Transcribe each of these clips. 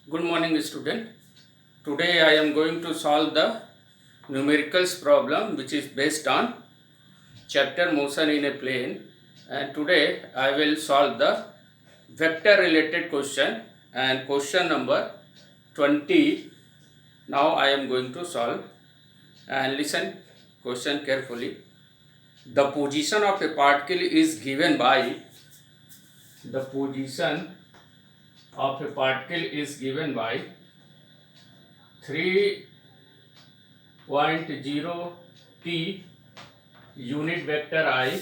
Good morning, student. Today I am going to solve the numericals problem which is based on chapter motion in a plane, and today I will solve the vector related question and question number 20. Now I am going to solve, and listen question carefully. The position of a particle is given by 3.0 t unit vector I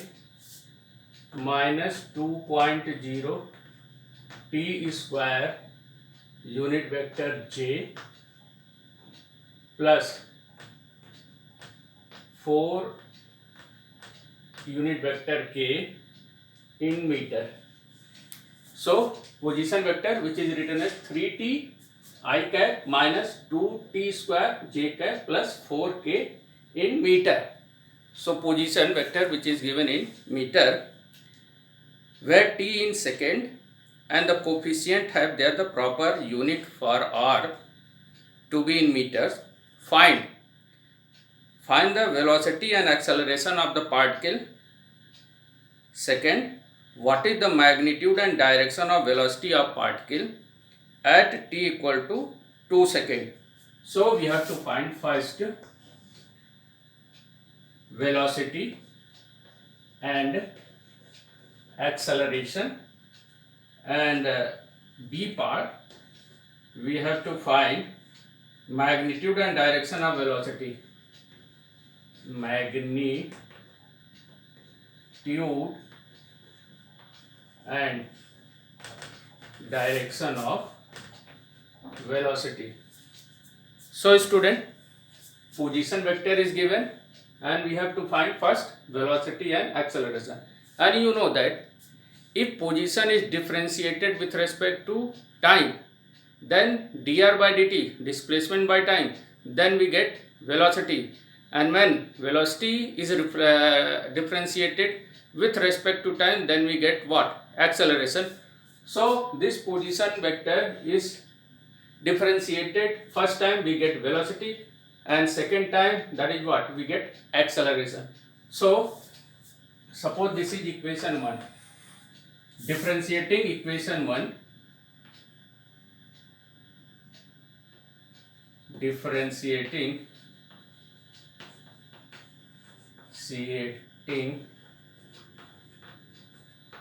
minus 2.0 t square unit vector j plus 4 unit vector k in meter. So position vector which is written as 3t I cap minus 2t square j cap plus 4k in meter. So position vector which is given in meter, where t in second and the coefficient have there the proper unit for r to be in meters. Find the velocity and acceleration of the particle. Second, what is the magnitude and direction of velocity of particle at t equal to 2 seconds. So we have to find first velocity and acceleration, and B part we have to find magnitude and direction of velocity. Magnitude and direction of velocity. So student, position vector is given and we have to find first velocity and acceleration. And you know that if position is differentiated with respect to time, then dr by dt, displacement by time, then we get velocity. And when velocity is differentiated with respect to time, then we get what? Acceleration. So this position vector is differentiated. First time we get velocity, and second time, that is what? We get acceleration. So suppose this is equation 1. Differentiating equation 1. Differentiating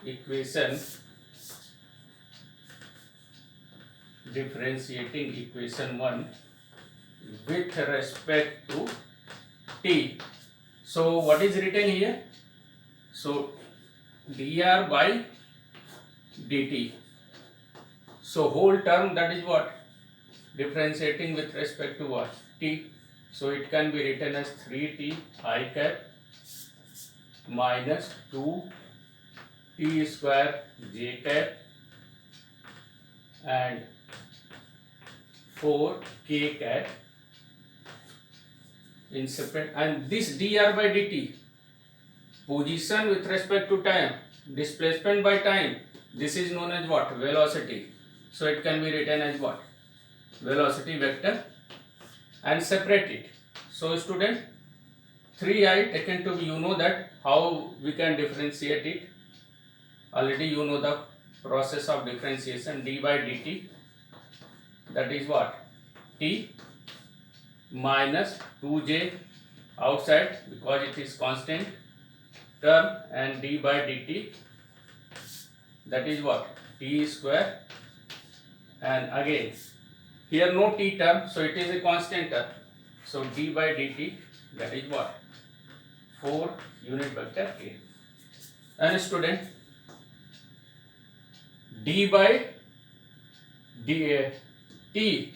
equation differentiating equation 1 with respect to t. So what is written here? So dr by dt. So whole term, that is what? Differentiating with respect to what? T. So it can be written as 3t I cap minus 2t square j cap and 4k cap in separate, and this dr by dt, position with respect to time, displacement by time, this is known as what? Velocity. So it can be written as what? Velocity vector, and separate it. So student, 3i taken to be, you know that how we can differentiate it. Already you know the process of differentiation. D by dt, that is what? T minus 2j outside because it is constant term, and d by dt, that is what? T square, and again here no t term, so it is a constant term. So d by dt, that is what? 4 unit vector k. And student, d by t,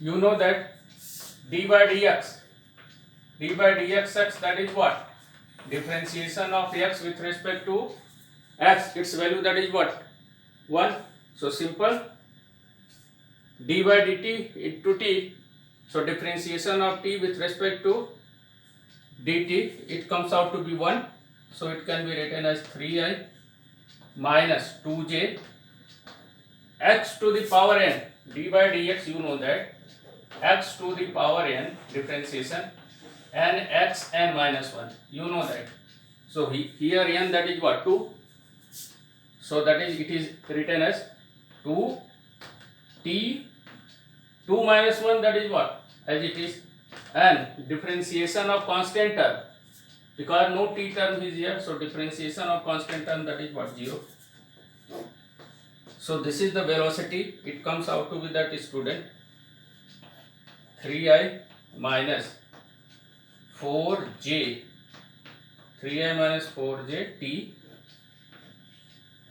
you know that d by dx, that is what? Differentiation of x with respect to x, its value, that is what? 1. So simple, d by dt into t, so differentiation of t with respect to dt, it comes out to be 1. So it can be written as 3i minus 2j x to the power n, d by dx, you know that x to the power n differentiation n x n minus 1, you know that. So here n, that is what, 2. So that is, it is written as 2 t 2 minus 1, that is what, as it is, and differentiation of constant term, because no t term is here, so differentiation of constant term, that is what, 0. So this is the velocity. It comes out to be that, student, 3I minus 4j, 3I minus 4j t,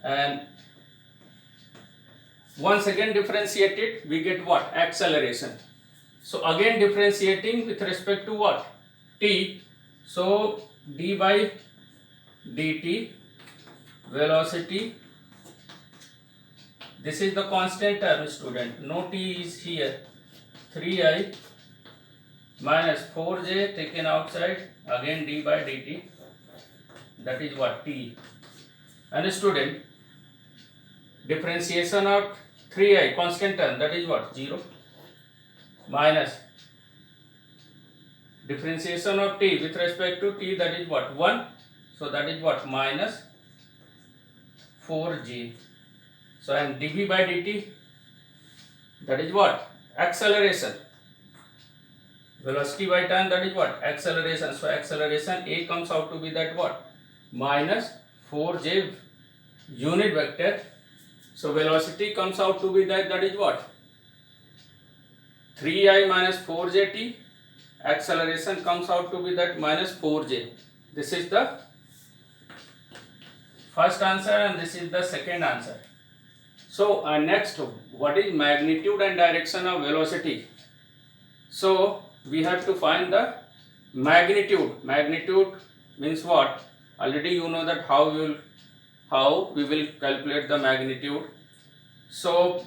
and once again differentiate it, we get what, acceleration. So again differentiating with respect to what, t. So d by dt, velocity, this is the constant term, student, no t is here, 3I minus 4j taken outside, again d by dt, that is what, t. And student, differentiation of 3I constant term, that is what, 0, minus differentiation of t with respect to t, that is what, 1, so that is what, minus 4j. So and dv by dt, that is what, acceleration, velocity by time, that is what, acceleration. So acceleration a comes out to be that what, minus 4j unit vector. So velocity comes out to be that, that is what, 3I minus 4j t, acceleration comes out to be that minus 4j. This is the first answer and this is the second answer. So next, what is magnitude and direction of velocity? So we have to find the magnitude. Magnitude means what? Already you know that how we will calculate the magnitude. So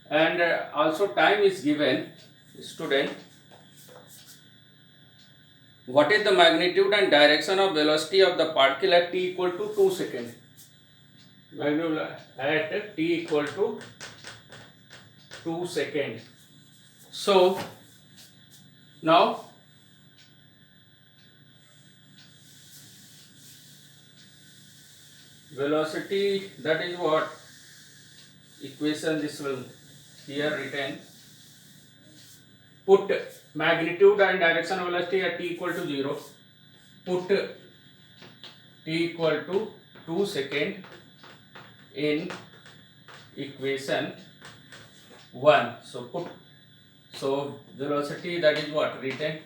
and also time is given, student. What is the magnitude and direction of velocity of the particle at t equal to 2 seconds? Magnitude at t equal to 2 seconds. So now velocity, that is what, equation this will here written, put magnitude and direction of velocity at t equal to 0, put t equal to 2 seconds in equation 1. So velocity, that is what, written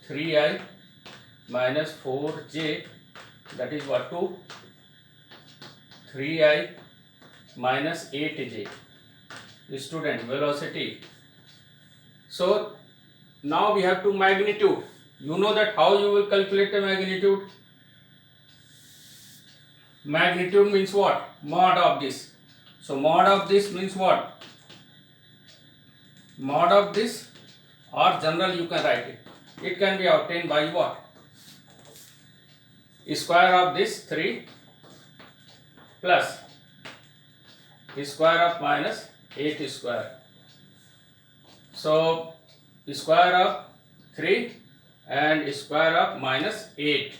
3I minus 4j, that is what, 2, 3I minus 8j, student, velocity. So now we have to magnitude. You know that how you will calculate the magnitude? Magnitude means what? Mod of this. So mod of this means what? Mod of this, or general you can write it. It can be obtained by what? Square of this 3 plus square of minus 8 square. So square of 3 and square of minus 8.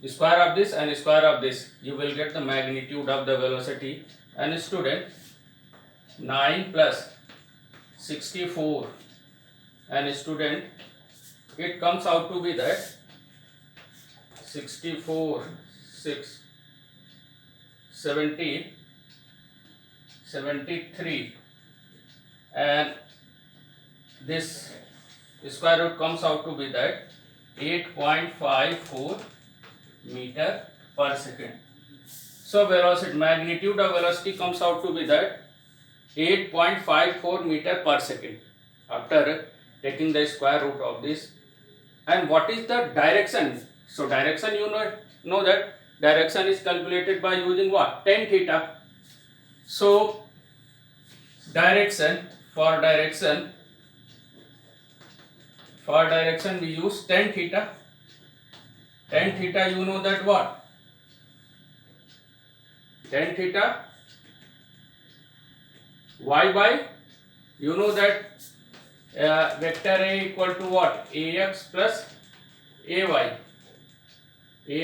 Square of this and square of this, you will get the magnitude of the velocity. And student, 9 plus 64, and student, it comes out to be that 64, 6, 70, 73, and this square root comes out to be that 8.54 meter per second. So velocity, magnitude of velocity comes out to be that 8.54 meter per second after taking the square root of this. And what is the direction? So direction, you know that direction is calculated by using what? Tan theta. So direction, for direction we use tan theta. Tan theta, you know that what? Tan theta y by, you know that vector A equal to what? Ax plus ay,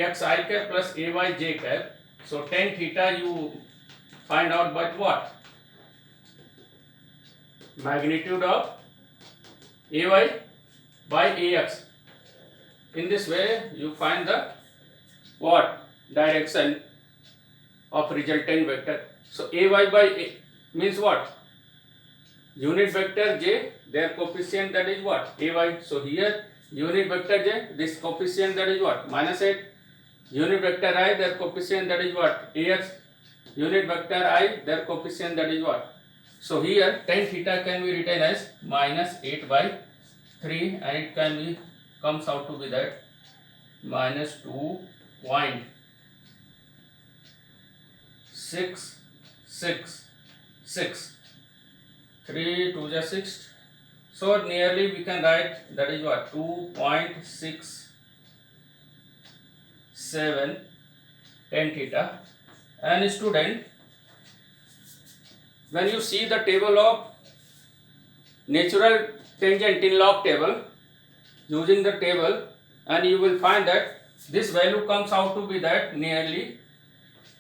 ax I cap plus ay j cap. So tan theta you find out by what? Magnitude of ay by ax. In this way you find the what? Direction of resultant vector. So ay by a means what? Unit vector j, their coefficient, that is what? Ay. So here unit vector j, this coefficient, that is what? -8. Unit vector I, their coefficient, that is what? Ax. Unit vector I, their coefficient, that is what? So here tan theta can be written as -8 by 3, and it can be comes out to be that -2.666. 3 2 is 6. So nearly we can write, that is what? 2.67 tan theta. And student, when you see the table of natural tangent in log table, using the table, and you will find that this value comes out to be that nearly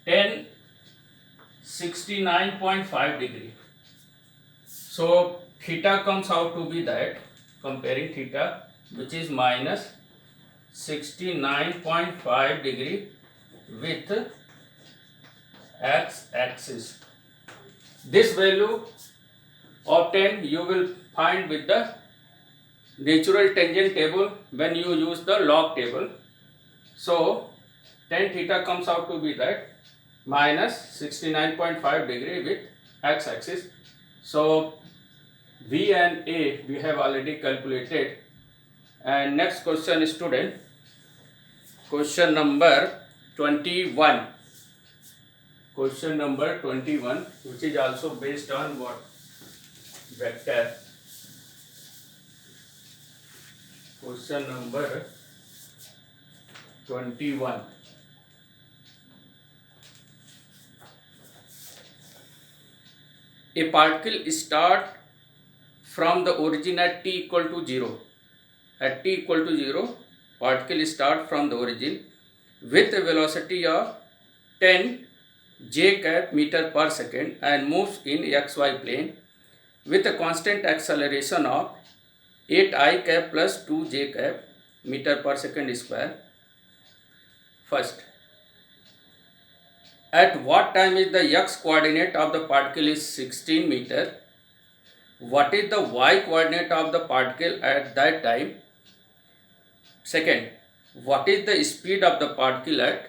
1069.5 degree. So theta comes out to be that, comparing theta, which is -69.5 degree with x axis. This value of 10 you will find with the natural tangent table when you use the log table. So tan theta comes out to be that -69.5 degree with x axis. So V and A we have already calculated. And next question, student, question number 21. Question number 21, which is also based on what? Vector. Question number 21. A particle start from the origin at t equal to 0. At t equal to 0, particle start from the origin with a velocity of 10 j cap meter per second and moves in xy plane with a constant acceleration of 8 I cap plus 2 j cap meter per second square. First, at what time is the x coordinate of the particle is 16 meter? What is the y coordinate of the particle at that time? Second, what is the speed of the particle at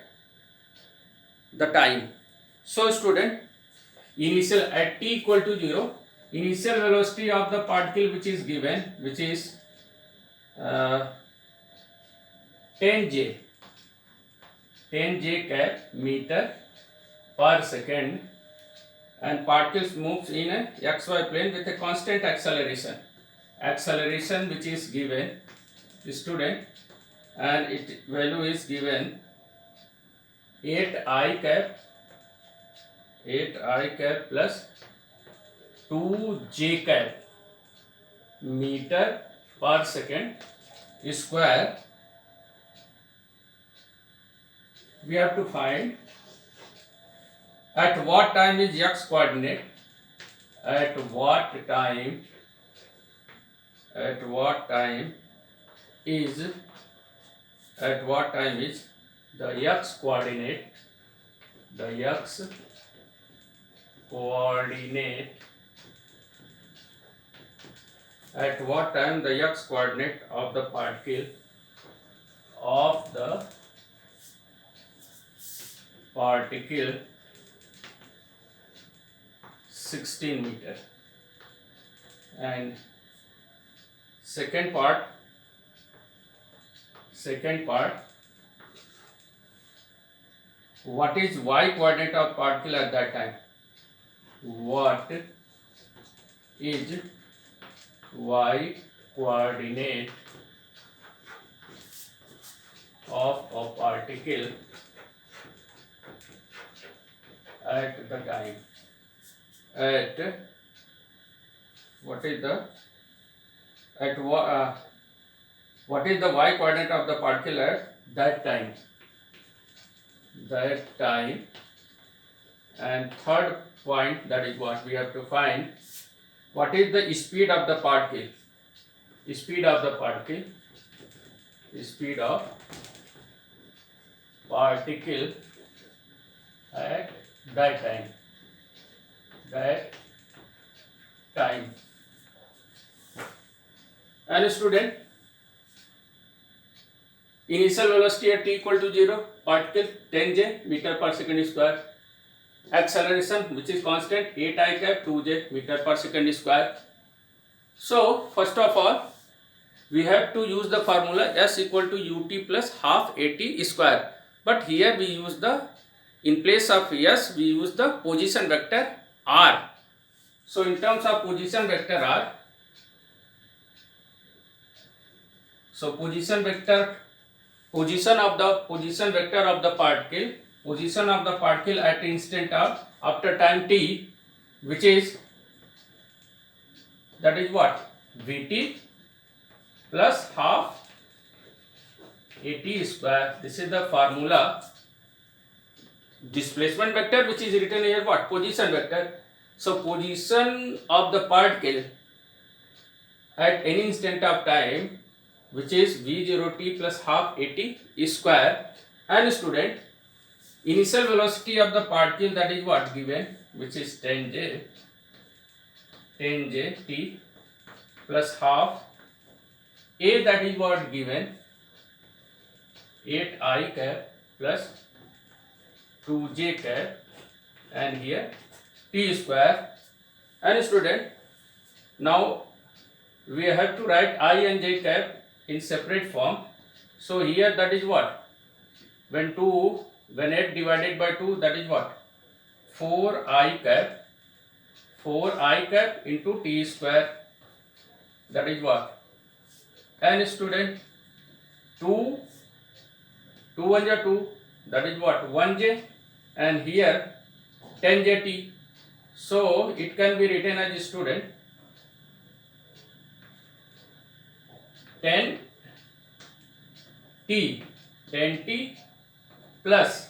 the time? So student, initial at t equal to 0, initial velocity of the particle which is given, which is 10 j cap meter per second, and particles moves in a xy plane with a constant acceleration which is given, student, and its value is given 8 I cap plus 2 j cap meter per second square. We have to find at what time is x coordinate, at what time is the x coordinate, at what time the x coordinate of the particle 16 meter. And second part, what is y coordinate of particle at that time? What is y coordinate of a particle at the time what is the what is the y coordinate of the particle at that time? And third point, that is what we have to find. What is the speed of the particle? Speed of particle at that time. And student, initial velocity at t equal to 0, particle 10j meter per second square. Acceleration, which is constant, 8 I cap 2j meter per second square. So first of all, we have to use the formula s equal to ut plus half at square. But here we use in place of s, we use the position vector r. So in terms of position vector r, so position vector of the particle at instant of after time t, which is, that is what, vt plus half at square. This is the formula. Displacement vector, which is written here, what, position vector. So position of the particle at any instant of time, which is v0t plus half at square. And student, initial velocity of the particle, that is what given, which is 10j t plus half a, that is what given, 8 I cap plus 2j cap, and here t square. And student, now we have to write I and j cap in separate form. So here, that is what, when 8 divided by 2, that is what, 4 I cap into t square, that is what. And student, 2 1 ja 2, that is what, 1j, and here 10jt. So it can be written as, student, 10t plus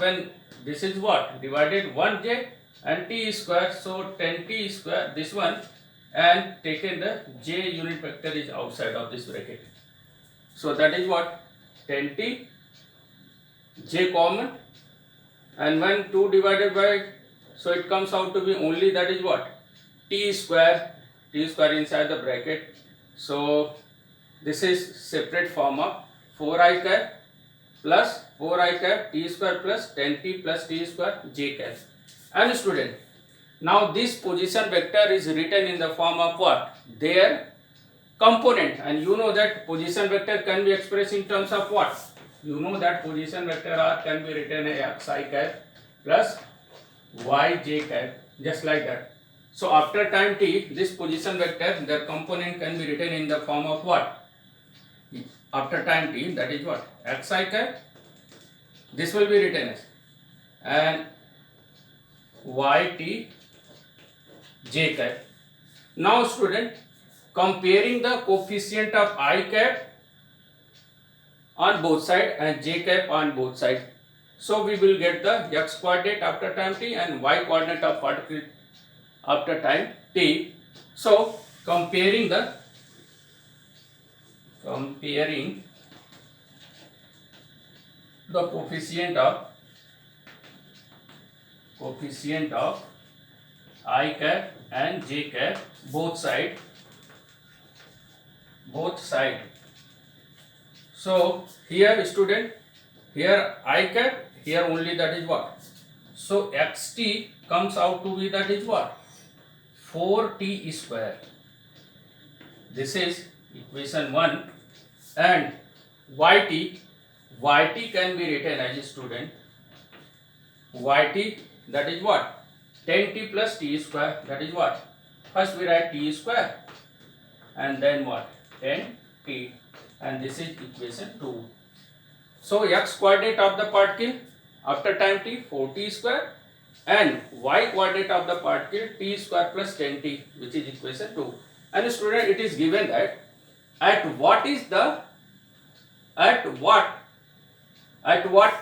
when this is what, divided 1j and t square, so 10t square, this one, and taken the j unit vector is outside of this bracket. So that is what, 10t, j common, and when 2 divided by, so it comes out to be only, that is what, t square inside the bracket. So this is separate form of 4i cap plus 4i cap t square plus 10t plus t square j cap. And student, now this position vector is written in the form of what, their component, and you know that position vector can be expressed in terms of what, you know that position vector r can be written as xi cap plus yj cap, just like that. So after time t, this position vector, their component can be written in the form of what, after time t, that is what, xi cap, this will be written as, and yt j cap. Now student, comparing the coefficient of I cap on both side and j cap on both side, so we will get the x coordinate after time t and y coordinate of particle after time t. So comparing the coefficient of I cap and j cap both side. So here student, here I cap, here only, that is what, so xt comes out to be, that is what, 4t square. This is equation 1. And yt can be written as, student, yt, that is what, 10t plus t square, that is what, first we write t square and then what, 10t, and this is equation 2. So x coordinate of the particle after time t, 4t square, and y coordinate of the particle t square plus 10t, which is equation 2. And student, it is given that at what is the at what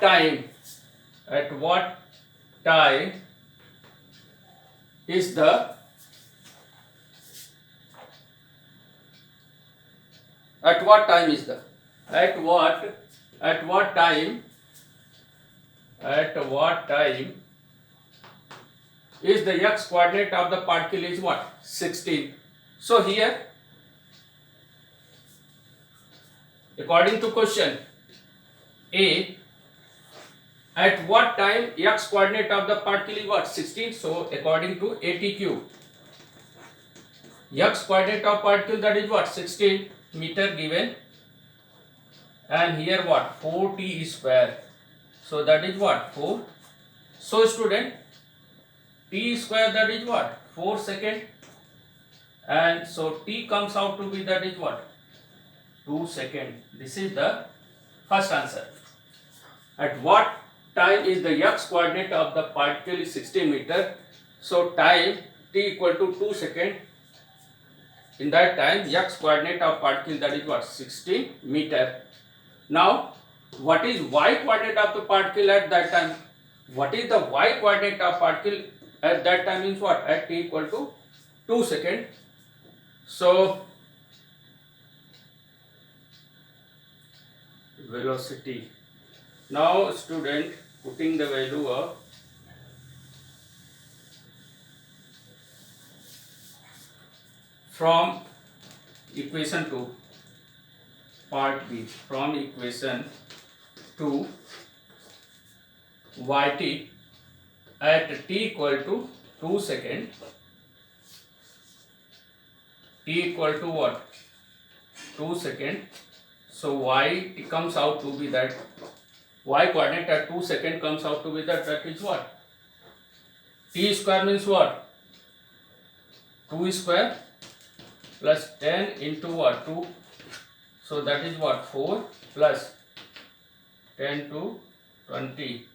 time is the at what time is the at what time is the x coordinate of the particle is what? 16. So here, according to question A, at what time x coordinate of the particle is what? 16. So according to ATQ, x coordinate of particle, that is what? 16 meter given, and here what? 4t square. So that is what? 4. So student, t square, that is what? 4 second, and so t comes out to be, that is what? 2 second. This is the first answer. At what time is the x coordinate of the particle is 16 meter? So time t equal to 2 second. In that time, x coordinate of particle, that is what? 16 meter. Now, what is y coordinate of the particle at that time? What is the y coordinate of particle at that time means what? At t equal to 2 second. So velocity. Now student, putting the value of from equation 2 part B, from equation 2 yt at t equal to 2 second, t equal to what? 2 second. So y comes out to be that y coordinate at 2 second comes out to be that is what? T square means what? 2 square plus 10 into what? 2. So that is what? 4 plus 10 to 20.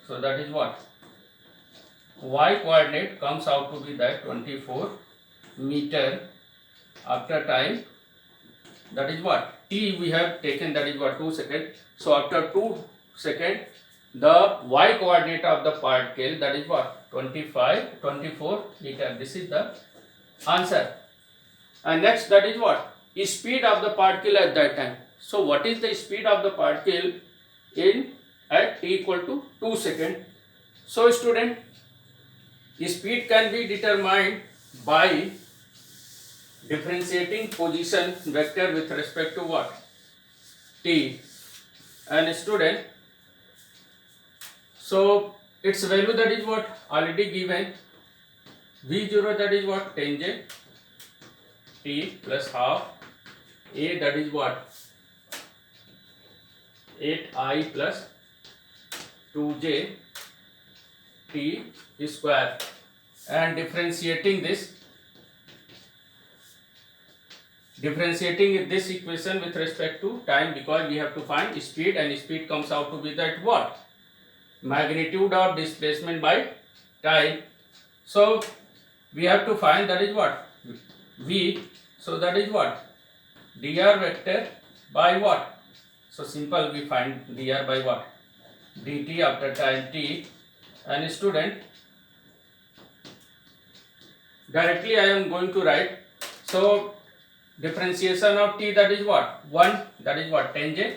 So that is what? Y coordinate comes out to be that 24 meter after time. That is what? T we have taken, that is what? 2 second. So after 2 second, the y coordinate of the particle, that is what? 24 meter. This is the answer. And next, that is what? Speed of the particle at that time. So what is the speed of the particle in at t equal to 2 second? So student, speed can be determined by differentiating position vector with respect to what? T. And student, so its value, that is what? Already given. V0, that is what? 10j t plus half a, that is what? 8i plus 2j t square. And differentiating this equation with respect to time, because we have to find speed, and speed comes out to be that what? Magnitude of displacement by time. So we have to find, that is what? V. So that is what? dr vector by what? So simple, we find dr by what? dt after time t. And student, directly I am going to write. So differentiation of t, that is what? 1, that is what? 10j,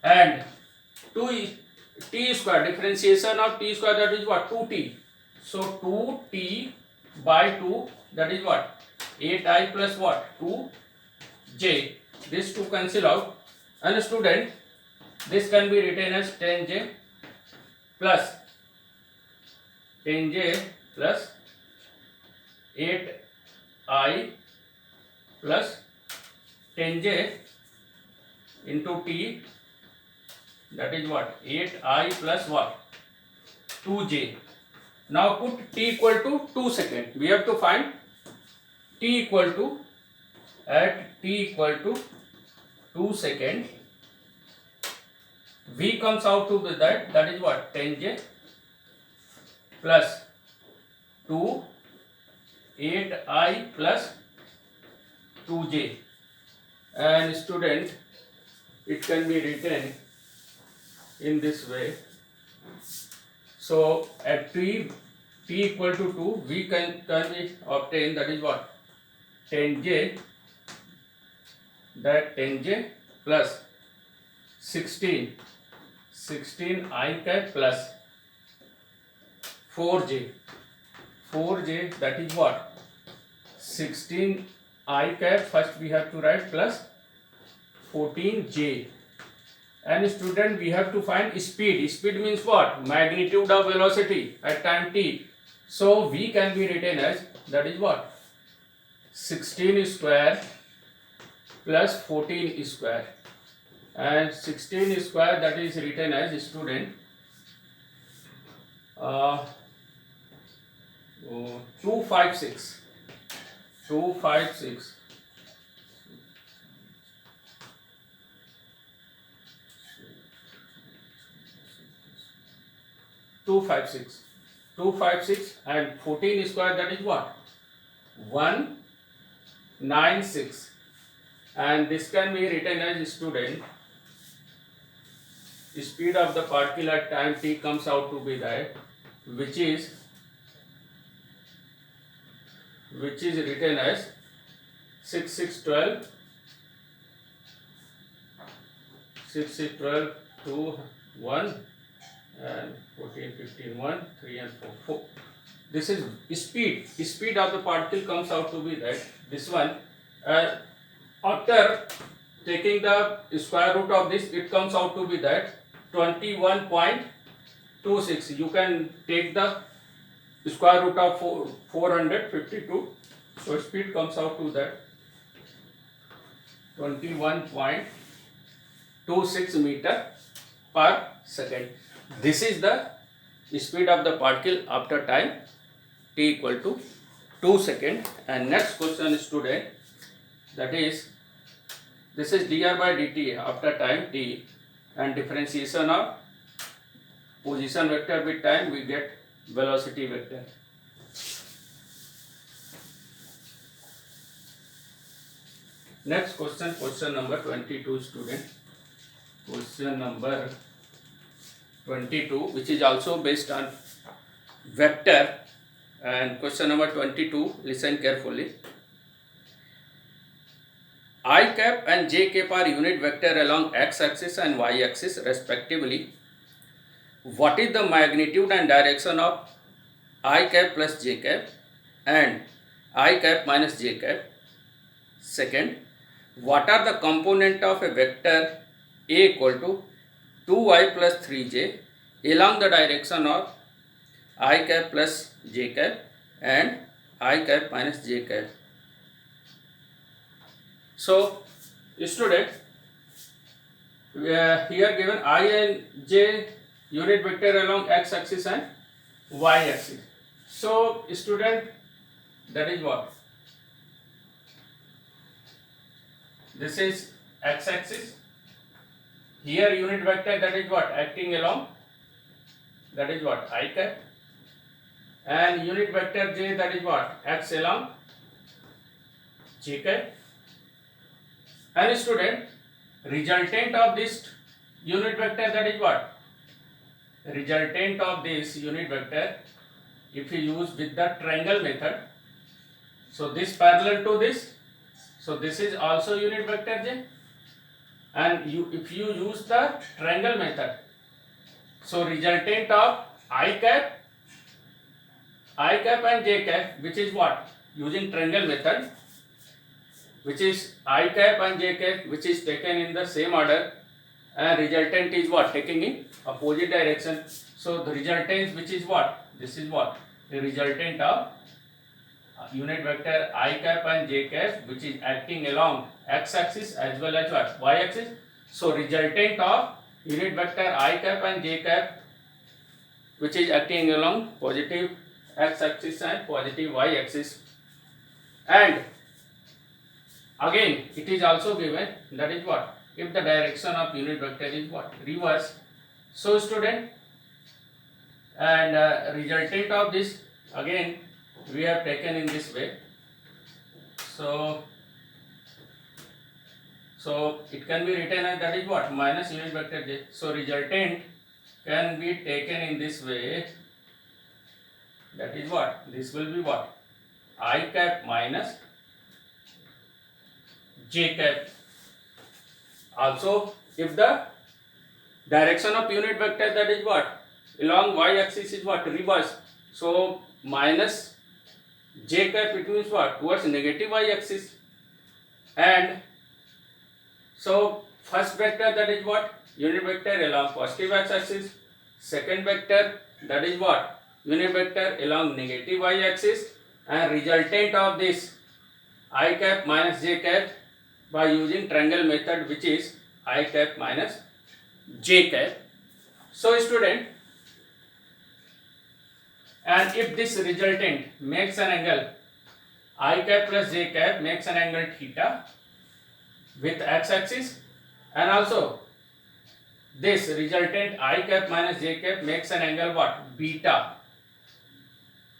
and 2 t square, differentiation of t square, that is what? 2t. So 2t by 2, that is what? 8i plus what? 2j. This 2 cancel out. And student, this can be written as 10j plus 8i plus 10j into t, that is what? 8i plus what? 2j. Now put t equal to 2 second. We have to find t equal to, at t equal to 2 second, v comes out to be that is what? 10j plus 2 8i plus 2j. And student, it can be written in this way. So at t equal to 2, we can we obtain, that is what, 10j, that 10j plus 16 I cap plus 4j, that is what, 16 I cap, first we have to write, plus 14j. And student, we have to find speed. Speed means what? Magnitude of velocity at time t. So v can be written as, that is what, 16 square plus 14 square. And 16 square, that is written as, student, 256. 256. 256 and 14 square, that is what, 196. And this can be written as, student, speed of the particle at time t comes out to be that, which is written as 6612 2 1 and 14 15 1 3 and 4. This is speed of the particle comes out to be that, this one. After taking the square root of this, it comes out to be that 21.26. You can take the square root of 452. So speed comes out to that 21.26 meter per second. This is the speed of the particle after time t equal to 2 seconds. And next question, student, that is, this is dr by dt after time t, and differentiation of position vector with time, we get velocity vector. Next question, question number 22, student. Question number 22, which is also based on vector. And question number 22, listen carefully. I cap and j cap are unit vector along x axis and y axis respectively. What is the magnitude and direction of I cap plus j cap and I cap minus j cap? Second, what are the component of a vector a equal to 2y plus 3j along the direction of I cap plus j cap and I cap minus j cap? So, student, here given I and j unit vector along x axis and y axis. So, student, that is what? This is x axis. Here unit vector, that is what? Acting along, that is what? I cap. And unit vector j, that is what? X along j cap. And student, resultant of this unit vector, that is what? Resultant of this unit vector, if you use with the triangle method, so this parallel to this, so this is also unit vector j. And if you use the triangle method, so resultant of I cap and j cap, which is what? Using triangle method, which is I cap and j cap, which is taken in the same order, and resultant is what? Taking in opposite direction. So the resultant, which is what? This is what? The resultant of unit vector I cap and j cap, which is acting along x axis as well as what? Y axis. So resultant of unit vector I cap and j cap, which is acting along positive x axis and positive y axis. And again, it is also given, that is what? If the direction of unit vector is what? Reverse. So student, and resultant of this again we have taken in this way. So it can be written as that is what, minus unit vector j. So resultant can be taken in this way, that is what, this will be what, I cap minus j cap. Also if the direction of unit vector, that is what, along y axis is what, reverse, so minus j cap, it means what, towards negative y axis. And so first vector, that is what, unit vector along positive x axis, second vector, that is what, unit vector along negative y axis, and resultant of this I cap minus j cap by using triangle method, which is I cap minus j cap. So student, and if this resultant makes an angle I cap plus j cap, makes an angle theta with x axis, and also this resultant I cap minus j cap makes an angle what, beta,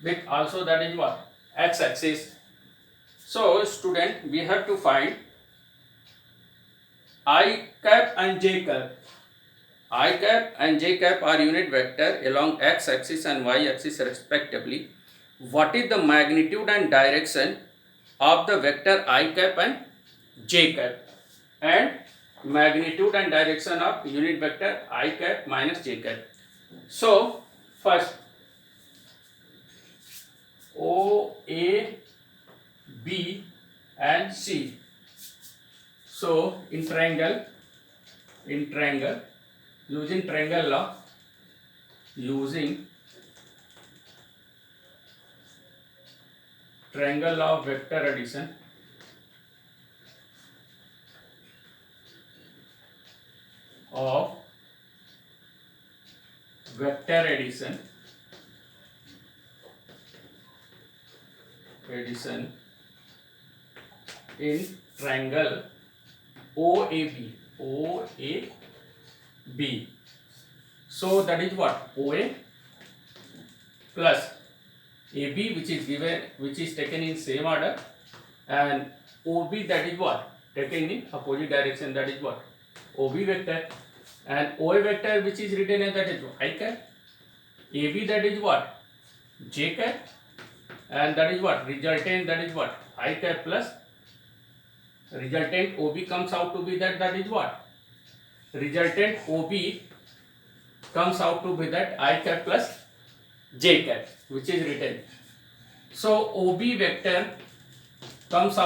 with also that is what, x axis. So student, we have to find I cap and j cap. I cap and j cap are unit vector along x axis and y axis respectively. What is the magnitude and direction of the vector I cap and j cap, and magnitude and direction of unit vector I cap minus j cap. So first O, A, B and C. So in triangle, using triangle law, of vector addition, in triangle OAB. So that is what, OA plus AB, which is taken in same order, and OB, that is what, taken in opposite direction, that is what, OB vector, and OA vector, which is written as that is I cap, AB, that is what, j cap, and that is what, resultant, that is what, I cap plus resultant OB comes out to be that is what, resultant OB comes out to be that I cap plus j cap, which is written. So OB vector comes out